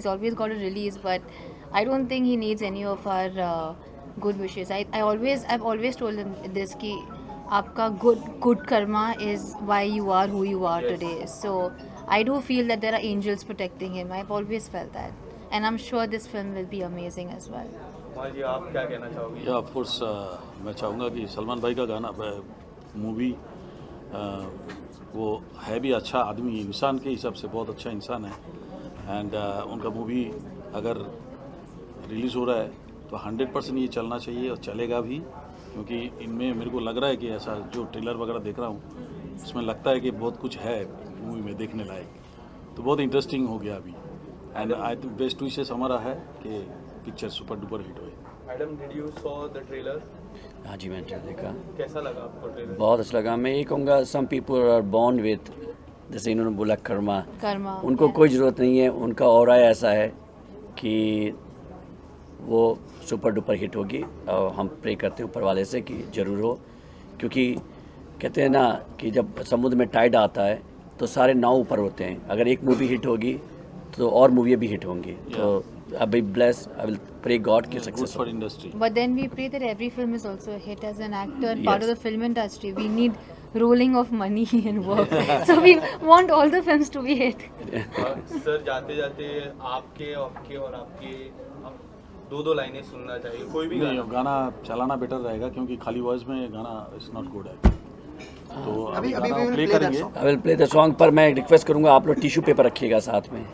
He's always got a release, but I don't think he needs any of our good wishes. I've always told him this कि आपका good karma is why you are who you are today. So I do feel that there are angels protecting him. I've always felt that, and I'm sure this film will be amazing as well. जी आप क्या कहना चाहोगे? या of course मैं चाहूँगा कि सलमान भाई का गाना मूवी वो है भी अच्छा आदमी, इंसान के हिसाब से बहुत अच्छा इंसान है। एंड उनका मूवी अगर रिलीज़ हो रहा है तो 100% ये चलना चाहिए और चलेगा भी, क्योंकि इनमें मेरे को लग रहा है कि ऐसा जो ट्रेलर वगैरह देख रहा हूँ उसमें लगता है कि बहुत कुछ है मूवी में देखने लायक, तो बहुत इंटरेस्टिंग हो गया अभी। And I think best wishes हमारा है कि पिक्चर सुपर डुपर हिट हो। Madam did you saw the trailer? हाँ जी, मैंने देखा। कैसा लगा आपको ट्रेलर? बहुत अच्छा लगा। मैं ये कहूँगा some people are born with, जैसे इन्होंने बोला कर्मा, उनको कोई ज़रूरत नहीं है, उनका ऑरा ऐसा है कि वो सुपर डुपर हिट होगी। और हम प्रे करते हैं ऊपर वाले से कि ज़रूर हो, क्योंकि कहते हैं ना कि जब समुद्र में टाइड आता है तो सारे नाव ऊपर होते हैं। अगर एक मूवी हिट होगी तो और मूवी भी हिट होंगी। तो I be blessed. I will pray God ki success for industry. But then we pray that every film is also a hit. As an actor, part of the film industry, we need rolling of money and work. So we want all the films to be hit. Sir जाते जाते आपके और आपके दो लाइनें सुनना चाहिए, कोई भी गाना चलाना बेटर रहेगा, क्योंकि खाली वॉइस में गाना इज नॉट गुड है। तो अभी प्ले करेंगे। I will play the song, पर मैं रिक्वेस्ट करूंगा आप लोग टिश्यू पेपर रखिएगा साथ में।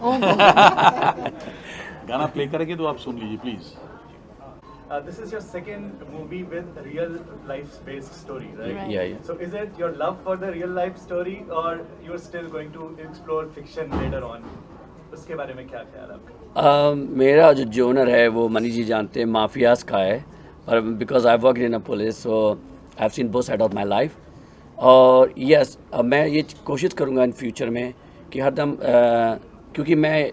गाना प्ले करेंगे तो आप सुन लीजिए please. This is your second movie with real life based story, right? Yeah. So is it your love for the real life story or you're still going to explore fiction later on? उसके बारे में क्या ख्याल आपका? मेरा जो genre है वो मनीष जी जानते हैं, माफियाज का है। और because I work in a police, so I have seen both side of my life. और यस, मैं ये कोशिश करूँगा इन फ्यूचर में कि हरदम, क्योंकि मैं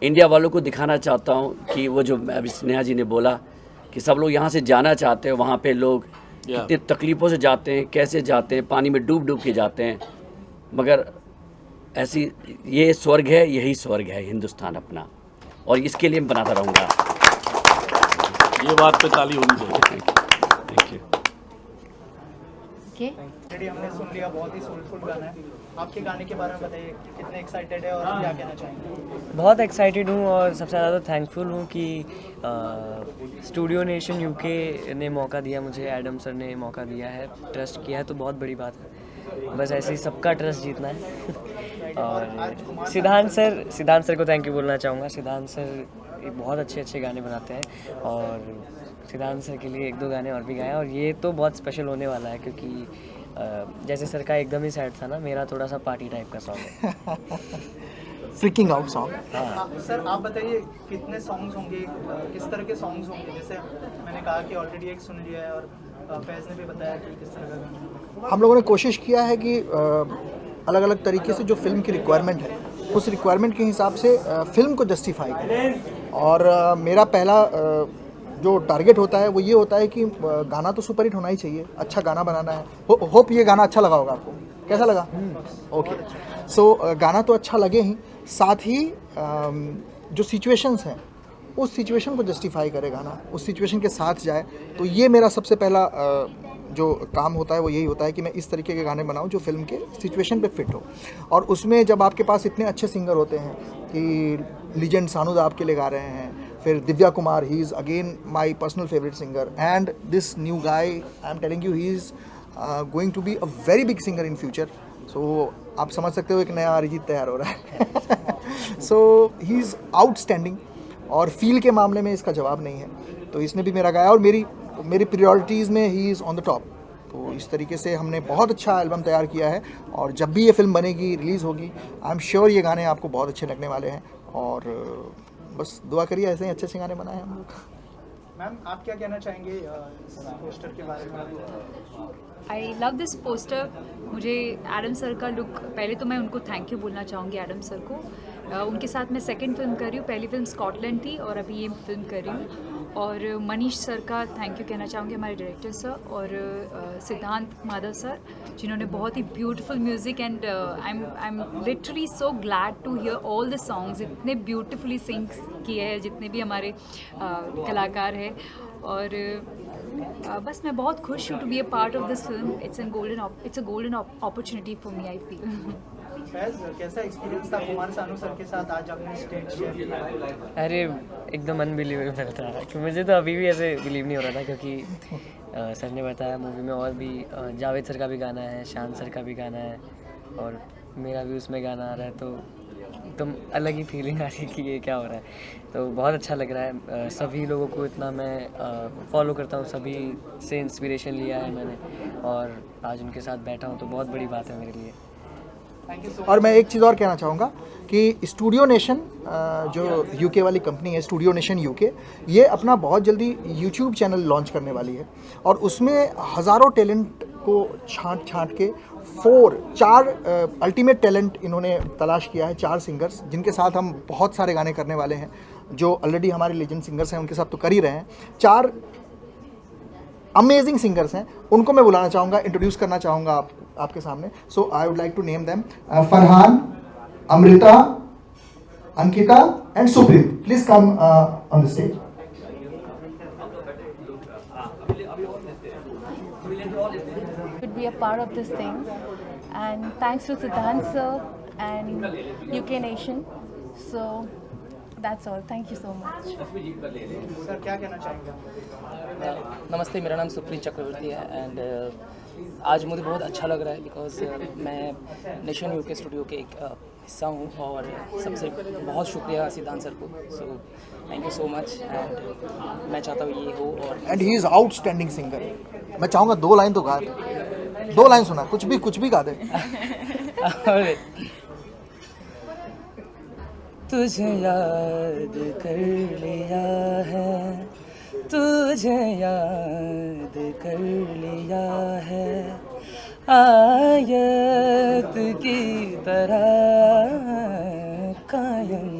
इंडिया वालों को दिखाना चाहता हूँ कि वो जो अभी स्नेहा जी ने बोला कि सब लोग यहाँ से जाना चाहते हैं, वहाँ पे लोग कितने तकलीफ़ों से जाते हैं, कैसे जाते हैं, पानी में डूब डूब के जाते हैं, मगर ऐसी ये स्वर्ग है, यही स्वर्ग है हिंदुस्तान अपना, और इसके लिए मैं बनाता रहूँगा। ये बात पे ताली होनी चाहिए। Thank you. हमने सुन लिया, बहुत ही सोलफुल गाना है। आपके गाने के बारे में बताइए, कितने एक्साइटेड है और क्या कहना चाहेंगे? बहुत एक्साइटेड हूँ और सबसे ज़्यादा थैंकफुल हूँ कि स्टूडियो नेशन यूके ने मौका दिया मुझे, एडम सर ने मौका दिया है, ट्रस्ट किया है, तो बहुत बड़ी बात है। बस ऐसे ही सबका ट्रस्ट जीतना है। और सिद्धांत सर को थैंक यू बोलना चाहूँगा। सिद्धांत सर बहुत अच्छे गाने बनाते हैं और सिद्धांत सर के लिए 1-2 गाने और भी गाए, और ये तो बहुत स्पेशल होने वाला है क्योंकि जैसे सर का एकदम ही सैड था ना, मेरा थोड़ा सा पार्टी टाइप का सॉन्ग है। Fricking out song. सर आप बताइए कितने सॉन्ग्स होंगे, किस तरह के सॉन्ग्स होंगे? जैसे मैंने कहा कि ऑलरेडी एक सुन लिया है और फैज़ ने भी बताया कि किस तरह का गाना। हम लोगों ने कोशिश किया है कि अलग अलग तरीके से जो फिल्म की रिक्वायरमेंट है उस रिक्वायरमेंट के हिसाब से फिल्म को जस्टिफाई करें। और मेरा पहला जो टारगेट होता है वो ये होता है कि गाना तो सुपर हिट होना ही चाहिए, अच्छा गाना बनाना है। होप ये गाना अच्छा लगा होगा आपको। कैसा लगा? ओके। सो गाना तो अच्छा लगे ही, साथ ही जो सिचुएशंस हैं उस सिचुएशन को जस्टिफाई करे गाना, उस सिचुएशन के साथ जाए। तो ये मेरा सबसे पहला जो काम होता है वो यही होता है कि मैं इस तरीके के गाने बनाऊं जो फिल्म के सिचुएशन पे फिट हो। और उसमें जब आपके पास इतने अच्छे सिंगर होते हैं कि लीजेंड सानू आपके लिए गा रहे हैं, फिर Divya Kumar, he is again my personal favourite singer, and this new guy I am telling you he is going to be a very big singer in future. सो आप समझ सकते हो एक नया अरिजीत तैयार हो रहा है। सो ही इज़ आउटस्टैंडिंग, और फील के मामले में इसका जवाब नहीं है, तो इसने भी मेरा गाया और मेरी प्रियोरिटीज़ में he is on the top. तो इस तरीके से हमने बहुत अच्छा एल्बम तैयार किया है, और जब भी ये फिल्म बनेगी, रिलीज़ होगी, आई एम श्योर ये गाने आपको बहुत अच्छे लगने वाले हैं। और बस दुआ करिए ऐसे ही अच्छे गाने बनाए हम लोग। मैम आप क्या कहना चाहेंगे इस पोस्टर के बारे में? I love this poster. मुझे एडम सर का लुक, पहले तो मैं उनको थैंक यू बोलना चाहूँगी एडम सर को, उनके साथ मैं सेकंड फिल्म कर रही हूँ। पहली फिल्म स्कॉटलैंड थी और अभी ये फिल्म कर रही हूँ। और मनीष सर का थैंक यू कहना चाहूँगी, हमारे डायरेक्टर सर, और सिद्धांत माधव सर, जिन्होंने बहुत ही beautiful music and I am literally so glad to hear all the songs. इतने ब्यूटीफुली सिंग्स किए हैं जितने भी हमारे कलाकार हैं। और बस मैं बहुत खुश हूँ to be a part of this film. It's a golden opportunity for me, I feel. कैसा एक्सपीरियंस था कुमार सानू सर के साथ आज आपने स्टेज शेयर किया? अरे एकदम अनबिलीवेबल था कि मुझे तो अभी भी ऐसे बिलीव नहीं हो रहा था, क्योंकि सर ने बताया मूवी में और भी जावेद सर का भी गाना है, शान सर का भी गाना है और मेरा भी उसमें गाना आ रहा है। तो एकदम अलग ही फीलिंग आ रही है कि ये क्या हो रहा है। तो बहुत अच्छा लग रहा है। सभी लोगों को इतना मैं फॉलो करता हूँ, सभी से इंस्पिरेशन लिया है मैंने और आज उनके साथ बैठा हूँ तो बहुत बड़ी बात है मेरे लिए। और मैं एक चीज़ और कहना चाहूँगा कि स्टूडियो नेशन जो यूके वाली कंपनी है, स्टूडियो नेशन यूके, ये अपना बहुत जल्दी यूट्यूब चैनल लॉन्च करने वाली है और उसमें हज़ारों टैलेंट को छांट के चार अल्टीमेट टैलेंट इन्होंने तलाश किया है, 4 सिंगर्स जिनके साथ हम बहुत सारे गाने करने वाले हैं, जो ऑलरेडी हमारे लेजेंड सिंगर्स हैं उनके साथ तो कर ही रहे हैं। 4 अमेजिंग सिंगर्स हैं, उनको मैं बुलाना चाहूँगा, इंट्रोड्यूस करना चाहूँगा आपके सामने। So I would like to name them Farhan, Amrita, Ankita and Supreet. Please come on the stage. Could be a part of this thing, and thanks to Siddhant sir and UK Nation. So that's all. Thank you so much. Sir क्या कहना चाहेंगे? नमस्ते, मेरा नाम सुप्रीत चक्रवर्ती है and आज मुझे बहुत अच्छा लग रहा है बिकॉज मैं नेशन यूके स्टूडियो के एक हिस्सा हूँ और सबसे बहुत शुक्रिया सिद्धांत सर को। So thank you so much and मैं चाहता हूँ ये हो। और and he is outstanding singer. मैं चाहूँगा 2 लाइन तो गा दे, 2 लाइन सुना, कुछ भी गा दे। तुझे याद कर लिया है, तुझे याद कर लिया है, आयत की तरह कायम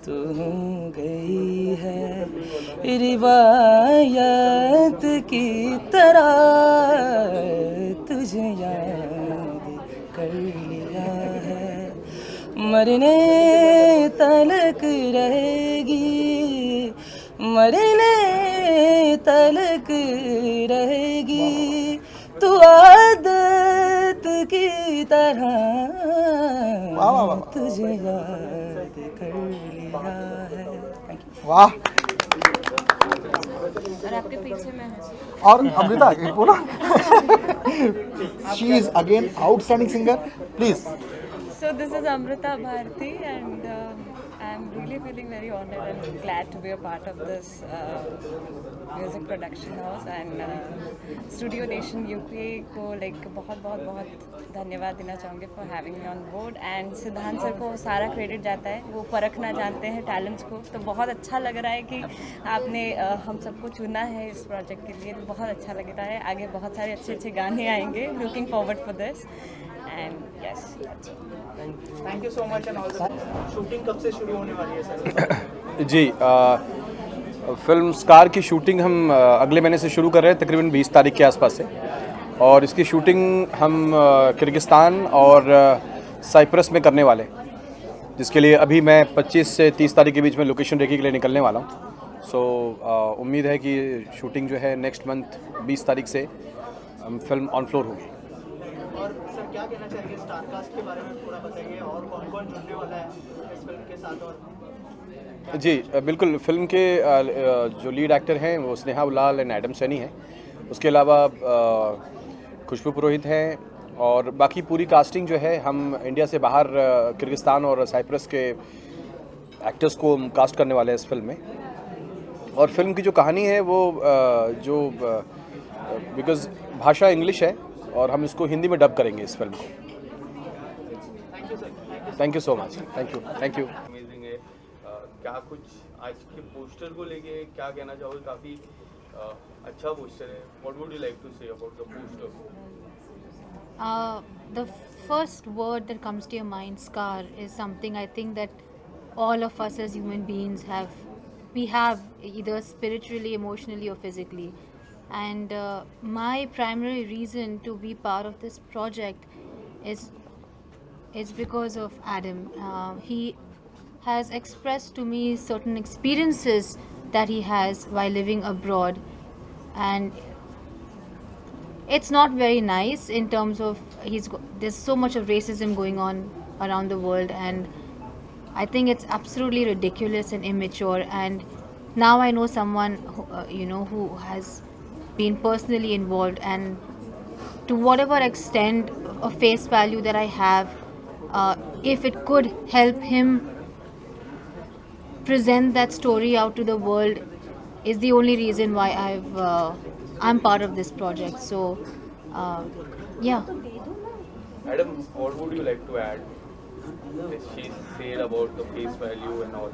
तू हो गई है, रिवायत की तरह तुझे याद कर लिया है, मरने तलक रहेगी, मरने तलक रहेगी, तू आदत की तरह तुझे याद कर लिया है। वाह। और आपके पीछे मैं और अमृता बोला। She is again outstanding singer. Please. So this is Amrita Bharti and I'm really feeling very honored and glad to be a part of this music production house and Studio Nation UK को बहुत धन्यवाद देना चाहूँगी for having me on board and सिद्धांत sir को सारा credit जाता है, वो परखना जानते हैं टैलेंट्स को। तो बहुत अच्छा लग रहा है कि आपने हम सबको चुना है इस प्रोजेक्ट के लिए, तो बहुत अच्छा लग रहा है। आगे बहुत सारे अच्छे गाने आएंगे, looking forward for this and yes. Thank you so much and all the best. Shooting कब से शुरू होने वाली है सर? जी फिल्म स्कार की शूटिंग हम अगले महीने से शुरू कर रहे हैं, तकरीबन 20 तारीख के आसपास से, और इसकी शूटिंग हम किर्गिस्तान और साइप्रस में करने वाले हैं, जिसके लिए अभी मैं 25 से 30 तारीख के बीच में लोकेशन रेकी के लिए निकलने वाला हूँ। सो उम्मीद है कि शूटिंग जो है नेक्स्ट मंथ 20 तारीख से फिल्म ऑन फ्लोर होगी। और सर क्या कहना चाहिए स्टार कास्ट के बारे में थोड़ा बताइए, और कौन जुड़ने वाला है इस फिल्म के साथ? और जी बिल्कुल, फिल्म के जो लीड एक्टर हैं वो स्नेहा, उल्लाल एंड एडम सैनी हैं। उसके अलावा खुशबू पुरोहित हैं और बाकी पूरी कास्टिंग जो है हम इंडिया से बाहर किर्गिस्तान और साइप्रस के एक्टर्स को कास्ट करने वाले हैं इस फिल्म में। और फिल्म की जो कहानी है वो बिकॉज़ भाषा इंग्लिश है और हम इसको हिंदी में डब करेंगे इस फिल्म को। Thank you so much. Thank you. Amazing है। क्या कुछ आज के पोस्टर को लेके क्या कहना चाहोगे? काफ़ी अच्छा पोस्टर है। What would you like to say about the poster? The first word that comes to your mind, scar, is something I think that all of us as human beings have. We have either spiritually, emotionally, or physically. And my primary reason to be part of this project is because of Adam. He has expressed to me certain experiences that he has while living abroad, and it's not very nice in terms of there's so much of racism going on around the world, and I think it's absolutely ridiculous and immature. And now I know someone who has been personally involved, and to whatever extent of face value that I have, if it could help him present that story out to the world, is the only reason why I'm part of this project. So yeah. Adam, what would you like to add? She said about the face value and all.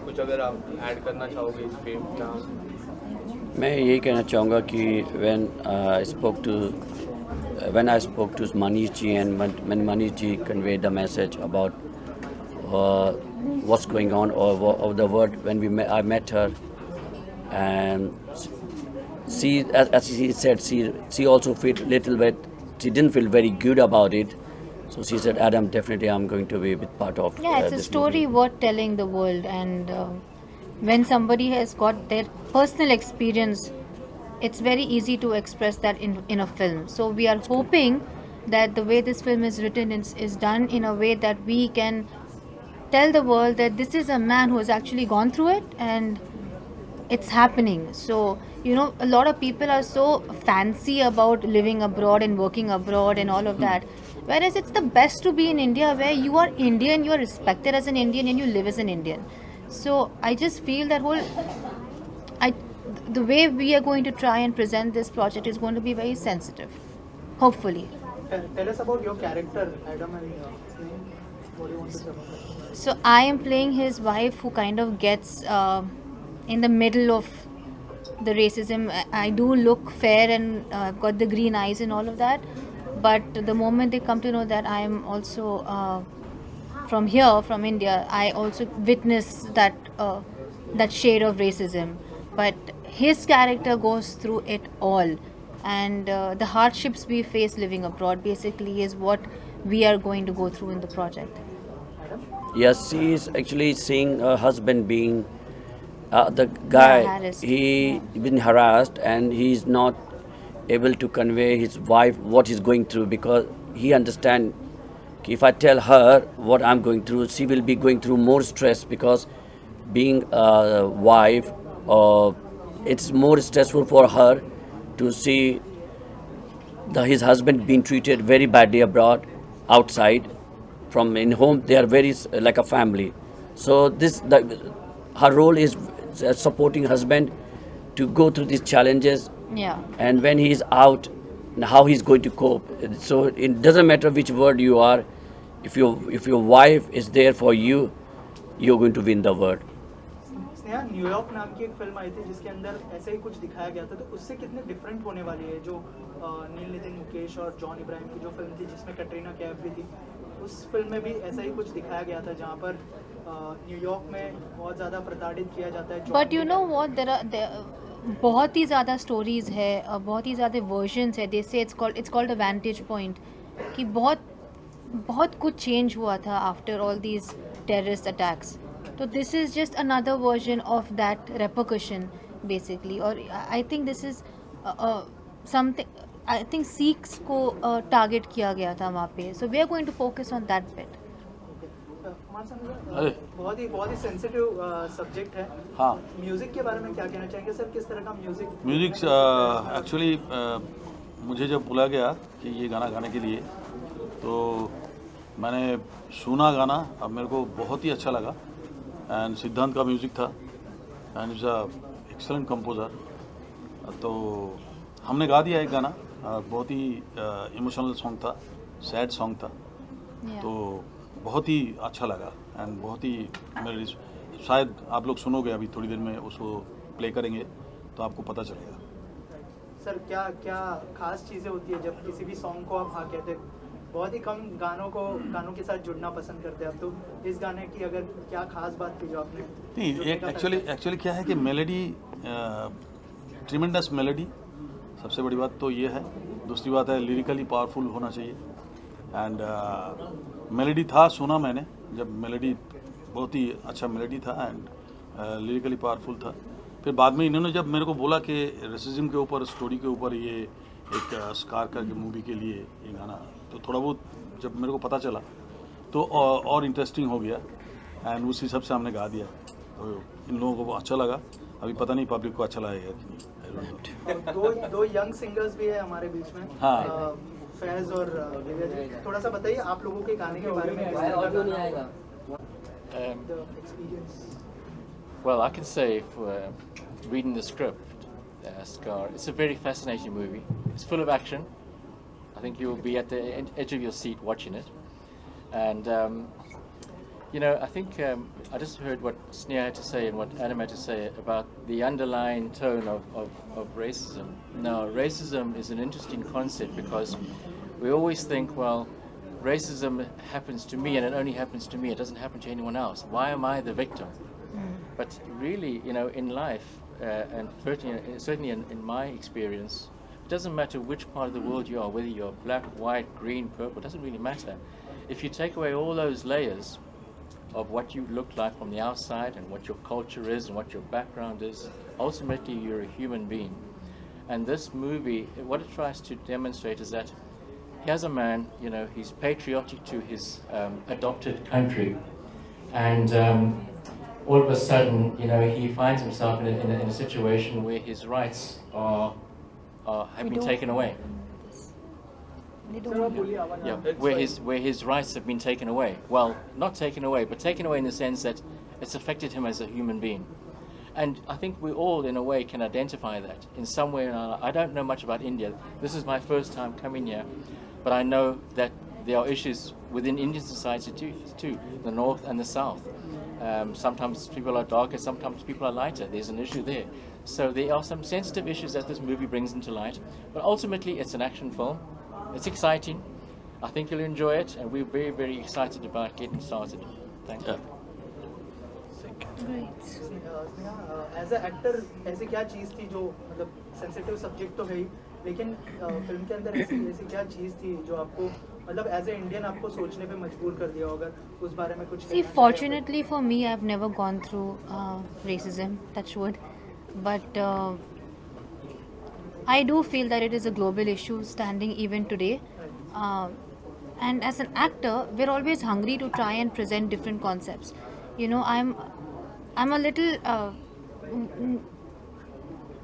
कुछ अगर आप add करना चाहोगे इस पे क्या? मैं यही कहना चाहूँगा कि when I spoke to Manish ji, and when Manish ji conveyed the message about what's going on, or the word when I met her, and she, as she said, she also felt little bit. She didn't feel very good about it, so she said, "Adam, definitely, I'm going to be a bit part of." Yeah, it's a this story movie. worth telling the world, and when somebody has got their personal experience, it's very easy to express that in a film. So we are hoping that the way this film is written is done in a way that we can tell the world that this is a man who has actually gone through it, and it's happening. So a lot of people are so fancy about living abroad and working abroad and all of that, whereas it's the best to be in India, where you are Indian, you are respected as an Indian, and you live as an Indian. So I just feel that the way we are going to try and present this project is going to be very sensitive, hopefully. Tell us about your character, Adam and Sneha. What do you want to say about that? So I am playing his wife, who kind of gets in the middle of the racism. I do look fair and got the green eyes and all of that, but the moment they come to know that I am also from here, from India, I also witness that shade of racism. But his character goes through it all, and the hardships we face living abroad basically is what we are going to go through in the project. Yes, she is actually seeing her husband being the guy. harassed. He been harassed, and he's not able to convey his wife what he's going through, because he understands if I tell her what I'm going through, she will be going through more stress, because being a wife, it's more stressful for her to see his husband being treated very badly abroad, outside. From in home, they are very like a family. So her role is supporting husband to go through these challenges. Yeah. And when he is out, how he's going to cope. So it doesn't matter which word you are. If your wife is there for you, you're going to win the word. Sneha, New York नाम की एक film आई थी जिसके अंदर ऐसे ही कुछ दिखाया गया था, तो उससे कितने डिफरेंट होने वाली है जो नील नितिन मुकेश और जॉन इब्राहिम की जो फिल्म थी जिसमें कटरीना कैफ भी थी, उस फिल्म में भी ऐसा ही कुछ दिखाया गया था जहाँ पर न्यूयॉर्क में बहुत ज़्यादा प्रताड़ित किया जाता है. बट यू नो व्हाट, बहुत ही ज़्यादा स्टोरीज़ है, बहुत ही ज़्यादा वर्जन्स है. They say it's called a vantage point, कि बहुत कुछ चेंज हुआ था after all these terrorist attacks. तो this is just another version of that repercussion basically. और I think this is something, I think Sikhs को टारगेट किया गया था वहाँ पे. So we are going to focus on that bit. बहुत ही सेंसिटिव सब्जेक्ट है. हाँ. म्यूजिक के बारे में क्या कहना चाहेंगे सर? किस तरह का म्यूजिक एक्चुअली मुझे जब बुलाया गया कि ये गाना गाने के लिए, तो मैंने सुना गाना, अब मेरे को बहुत ही अच्छा लगा. एंड सिद्धांत का म्यूज़िक था, and is a excellent composer. तो हमने गा दिया एक गाना, बहुत ही इमोशनल सॉन्ग था, सैड सॉन्ग था. तो बहुत ही अच्छा लगा, एंड बहुत ही मेरे शायद आप लोग सुनोगे अभी थोड़ी देर में, उसको प्ले करेंगे तो आपको पता चलेगा. सर क्या क्या खास चीज़ें होती है जब किसी भी सॉन्ग को आप हाँ कहते बहुत ही कम गानों के साथ जुड़ना पसंद करते हैं आप, तो इस गाने की अगर क्या खास बात थी जो आपने नहीं, जुड़ने एक का फैसला एक्चुअली क्या है कि मेलेडी, ट्रिमेंडस मेलेडी, सबसे बड़ी बात तो ये है। दूसरी बात है लिरिकली पावरफुल होना चाहिए। एंड मेलेडी था, सुना मैंने, जब मेलेडी बहुत ही अच्छा मेलेडी था एंड लिरिकली पावरफुल था। फिर बाद में इन्होंने जब मेरे को बोला कि रेसिज्म के ऊपर, स्टोरी के ऊपर ये एक स्कार करके मूवी के लिए ये गाना, तो थोड़ा बहुत जब मेरे को पता चला तो और इंटरेस्टिंग हो गया एंड उस हिसाब से हमने गा दिया। तो इन लोगों को अच्छा लगा, अभी पता नहीं पब्लिक को अच्छा लगेगा कि नहीं। और दो यंग सिंगर्स भी है हमारे बीच में, हाँ। फैज और दिव्या जी, थोड़ा सा बताइए आप लोगों के गाने के बारे में, किस तरह का गाना होगा? The experience. Well, I can say, reading the script, Scar, it's a very fascinating movie. It's full of action. I think you will be at the edge of your seat watching it. And, you know, I think I just heard what Sneha had to say and what Adam had to say about the underlying tone of racism. Now, racism is an interesting concept because we always think, well, racism happens to me and it only happens to me. It doesn't happen to anyone else. Why am I the victim? But really, you know, in life, and certainly in my experience, it doesn't matter which part of the world you are, whether you're black, white, green, purple, it doesn't really matter. If you take away all those layers of what you look like from the outside and what your culture is and what your background is, ultimately you're a human being. And this movie, what it tries to demonstrate is that here's a man, you know, he's patriotic to his adopted country, and all of a sudden, you know, he finds himself in a situation where his rights have been taken away. Yeah, where his rights have been taken away. Well, not taken away, but taken away in the sense that it's affected him as a human being. And I think we all, in a way, can identify that in some way or another. I don't know much about India. This is my first time coming here, but I know that there are issues within Indian society too, the north and the south. Sometimes people are darker, sometimes people are lighter. There's an issue there. So there are some sensitive issues that this movie brings into light. But ultimately, it's an action film. It's exciting. I think you'll enjoy it, and we're very, very excited about getting started. Thank you. As a actor ऐसी क्या चीज़ थी जो, मतलब sensitive subject तो है ही, लेकिन film के अंदर ऐसी क्या चीज़ थी जो आपको, मतलब एज ए इंडियन आपको सोचने पे मजबूर कर दिया, अगर उस बारे में कुछ? See, fortunately for me, I've never gone through racism, touch wood, but I do feel that it is a global issue standing even today. And as an actor, we're always hungry to try and present different concepts. You know, I'm a little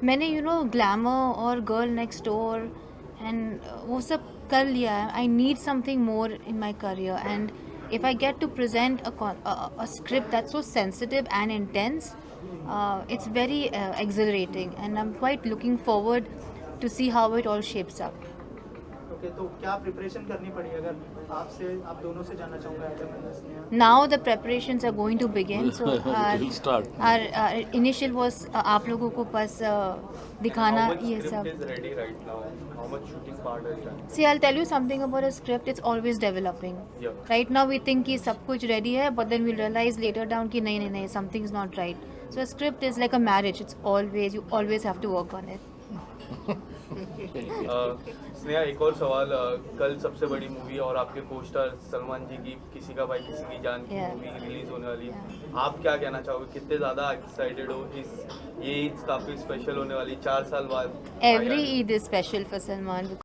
मैंने glamour और girl next door and वो सब कर लिया है. I need something more in my career, and if I get to present a script that's so sensitive and intense, it's very exhilarating, and I'm quite looking forward to see how it all shapes up. Okay, तो क्या preparation करनी पड़ी? अगर आप दोनों से जानना चाहूँगा Adam and Sneha. Now the preparations are going to begin. So We'll start. our initial was आप लोगों को बस दिखाना ये सब. How much script is ready right now? How much shooting part is done? See, I'll tell you something about a script. It's always developing. Yeah. Right now we think कि सब कुछ ready है, but then we'll realize later down कि नहीं something's not right. So a script is like a marriage. It's always, you always have to work on it. Sneha, एक और सवाल. कल सबसे बड़ी मूवी और आपके पोस्टर सलमान जी की किसी का भाई किसी की जान की मूवी रिलीज होने वाली है. आप क्या कहना चाहोगे? कितने ज़्यादा एक्साइटेड हो? ये ईद काफ़ी स्पेशल होने वाली, 4 साल बाद. Every Eid is special for Salman.